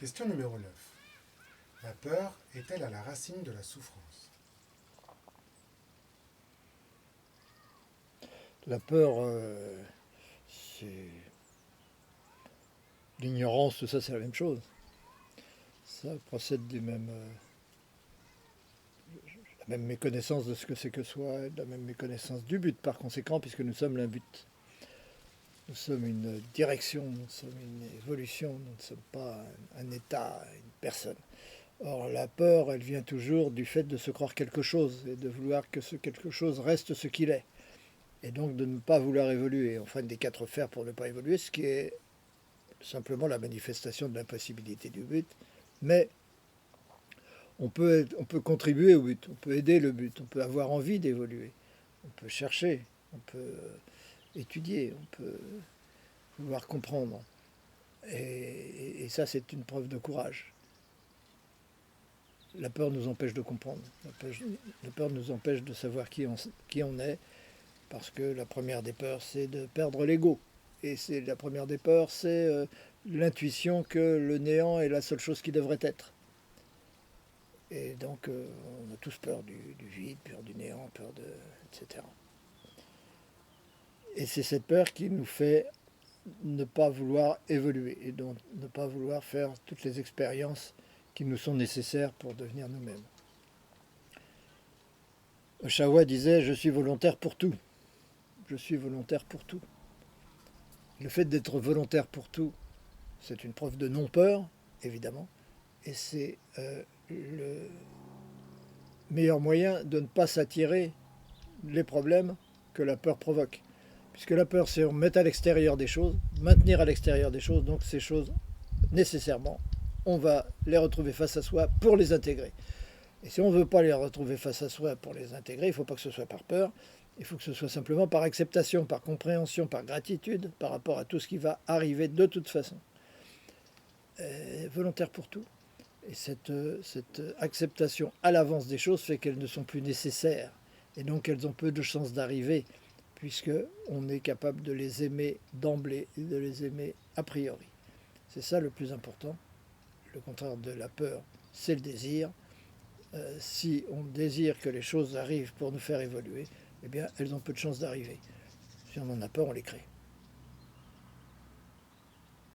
Question numéro 9. La peur est-elle à la racine de la souffrance? La peur, c'est l'ignorance, tout ça, c'est la même chose. Ça procède la même méconnaissance de ce que c'est que soi, de la même méconnaissance du but, par conséquent, puisque nous sommes l'un but. Nous sommes une direction, nous sommes une évolution, nous ne sommes pas un état, une personne. Or, la peur, elle vient toujours du fait de se croire quelque chose et de vouloir que ce quelque chose reste ce qu'il est. Et donc de ne pas vouloir évoluer. On freine des quatre fers pour ne pas évoluer, ce qui est simplement la manifestation de l'impossibilité du but. Mais on peut contribuer au but, on peut aider le but, on peut avoir envie d'évoluer, on peut chercher, on peut étudier, on peut vouloir comprendre. Et ça, c'est une preuve de courage. La peur nous empêche de comprendre. La peur nous empêche de savoir qui on est, parce que la première des peurs, c'est de perdre l'ego. Et c'est la première des peurs, c'est l'intuition que le néant est la seule chose qui devrait être. Et donc, on a tous peur du vide, peur du néant, etc. Et c'est cette peur qui nous fait ne pas vouloir évoluer et donc ne pas vouloir faire toutes les expériences qui nous sont nécessaires pour devenir nous-mêmes. Oshawa disait « Je suis volontaire pour tout ». Je suis volontaire pour tout. Le fait d'être volontaire pour tout, c'est une preuve de non-peur, évidemment, et c'est le meilleur moyen de ne pas s'attirer les problèmes que la peur provoque. Puisque la peur, c'est mettre à l'extérieur des choses, maintenir à l'extérieur des choses, donc ces choses, nécessairement, on va les retrouver face à soi pour les intégrer. Et si on ne veut pas les retrouver face à soi pour les intégrer, il ne faut pas que ce soit par peur, il faut que ce soit simplement par acceptation, par compréhension, par gratitude, par rapport à tout ce qui va arriver de toute façon. Volontaire pour tout. Et cette acceptation à l'avance des choses fait qu'elles ne sont plus nécessaires. Et donc elles ont peu de chances d'arriver, puisqu'on est capable de les aimer d'emblée et de les aimer a priori. C'est ça le plus important. Le contraire de la peur, c'est le désir. Si on désire que les choses arrivent pour nous faire évoluer, eh bien elles ont peu de chances d'arriver. Si on en a peur, on les crée.